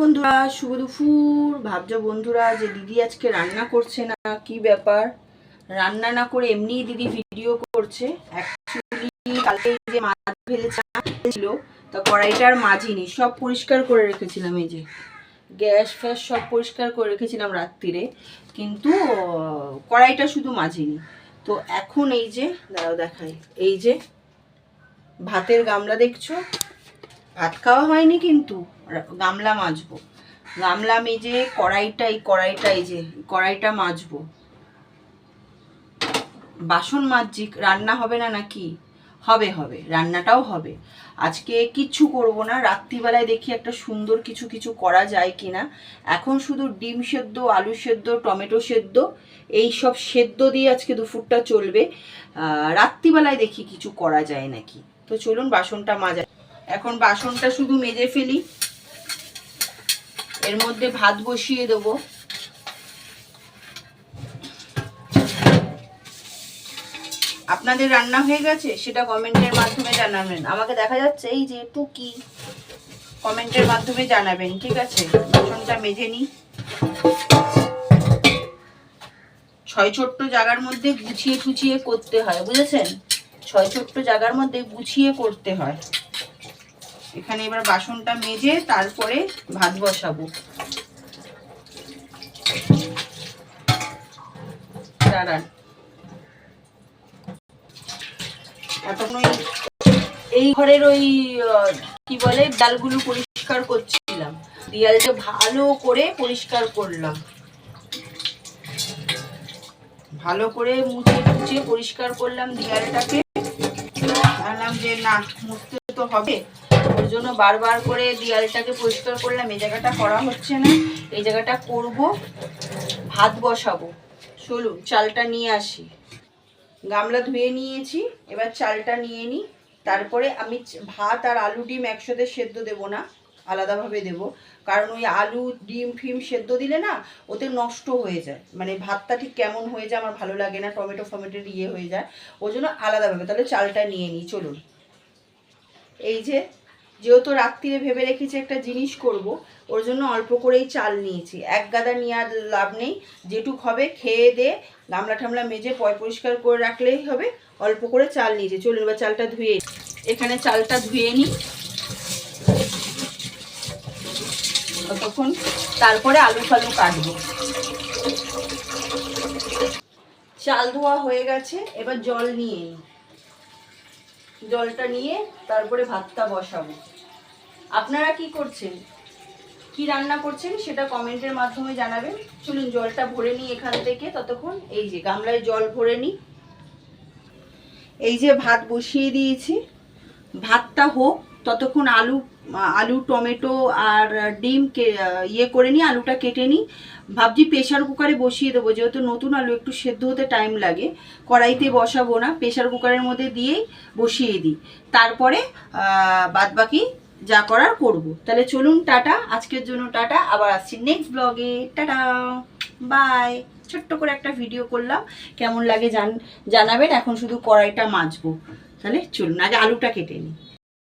বন্ধুরা, শুভ দুপুর। ভাবছো বন্ধুরা যে দিদি আজকে রান্না করছে না, কি ব্যাপার? রান্না না করে এমনি দিদি ভিডিও করছে। অ্যাকচুয়ালি কালকে যে মাছ ফেলেছিল, তা কড়াইটার মাজিনি, সব পরিষ্কার করে রেখেছিলাম। এই যে গ্যাস ফ্যাস সব পরিষ্কার করে রেখেছিলাম রাত্রিরে, কিন্তু কড়াইটা শুধু মাজিনি। তো এখন এই যে দাঁড়াও দেখাই, এই যে ভাতের গামলা দেখছো, ভাত খাওয়া হয়নি কিন্তু গামলা মাজবো। গামলা মেজে কড়াইটা মাজবো। বাসন মাজছি, রান্না হবে না নাকি? হবে হবে, রান্নাটাও হবে। আজকে কিচ্ছু করব না, রাত্রিবেলায় দেখি একটা সুন্দর কিছু করা যায় কিনা। এখন শুধু ডিম সেদ্ধ, আলু সেদ্ধ, টমেটো সেদ্ধ, এই সব সেদ্ধ দিয়ে আজকে দুপুরটা চলবে। রাত্রিবেলায় দেখি কিছু করা যায় নাকি। তো চলুন বাসনটা মাজা। এখন বাসনটা শুধু মেজে ফেলি, এর মধ্যে ভাত বসিয়ে দেবো। আপনাদের রান্না হয়ে গেছে সেটা কমেন্টের মাধ্যমে জানাবেন। আমাকে দেখা যাচ্ছে এই যে টুকি, কমেন্টের মাধ্যমে জানাবেন, ঠিক আছে? বাসনটা মেজে নিই। 6 ছোট্ট জায়গার মধ্যে গুছিয়ে করতে হয়, বুঝেছেন? 6 ছোট্ট জায়গার মধ্যে গুছিয়ে করতে হয়। এখানে এবার বাসনটা মেজে তারপরে ভাত বসাবো। দাঁড়ান, এখন এই ঘরের ওই কি বলে ডালগুলো পরিষ্কার করছিলাম, দেয়ালটা ভালো করে পরিষ্কার করলাম, ভালো করে মুছে পরিষ্কার করলাম দেয়ালটাকে। ভাবলাম যে না, মুছতে তো হবে, ওর জন্য বারবার করে দেয়ালটাকে পরিষ্কার করলাম। এই জায়গাটা করা হচ্ছে না, এই জায়গাটা করব। ভাত বসাবো, চলুন চালটা নিয়ে আসি। গামলা ধুয়ে নিয়েছি, এবার চালটা নিয়ে নিই। তারপরে আমি ভাত আর আলু ডিম একসাথে সেদ্ধ দেবো না, আলাদাভাবে দেব। কারণ ওই আলু ডিম ফিম সেদ্ধ দিলে না ওতে নষ্ট হয়ে যায়, মানে ভাতটা ঠিক কেমন হয়ে যায়, আমার ভালো লাগে না, টমেটো ফমেটোর ইয়ে হয়ে যায়, ওই জন্য আলাদাভাবে। তাহলে চালটা নিয়ে নিই, চলুন। এই যে যেহেতু রাত্রিরে ভেবে রেখেছি একটা জিনিস করব, ওর জন্য অল্প করেই চাল নিয়েছি। এক গাদা নিয়ে আর লাভ নেই, যেটুক হবে খেয়ে দে গামলা ঠামলা মেজে পরিষ্কার করে রাখলেই হবে। অল্প করে চাল নিয়েছি, চলুন এবার চালটা ধুয়ে। এখানে চালটা ধুয়ে নিই ততক্ষণ, তারপরে আলু ফালু কাটবো। চাল ধোয়া হয়ে গেছে, এবার জল নিয়ে নিই। জলটা নিয়ে তারপরে ভাতটা বসাবো। আপনারা কি করছেন, কি রান্না করছেন সেটা কমেন্টের মাধ্যমে জানাবেন। চলুন জলটা ভরে নিই এখান থেকে, ততক্ষণ এই যে গামলায় জল ভরে নিই। এই যে ভাত বসিয়ে দিয়েছি, ভাতটা হোক ততক্ষণ আলু টমেটো আর ডিম ইয়ে করে নিই, আলুটা কেটে নিই। ভাবছি প্রেশার কুকারে বসিয়ে দেবো, যেহেতু নতুন আলু একটু সেদ্ধ হতে টাইম লাগে। কড়াইতে বসাবো না, প্রেশার কুকারের মধ্যে দিয়েই বসিয়ে দিই, তারপরে বাদবাকি যা করার করব। তাহলে চলুন, টাটা, আজকের জন্য টাটা, আবার আসছি নেক্সট ব্লগে। Tata, bye. ছোট্ট করে একটা ভিডিও করলাম, কেমন লাগে জানাবেন। এখন শুধু কড়াইটা মাজবো। তাহলে চলুন আগে আলুটা কেটে নিই।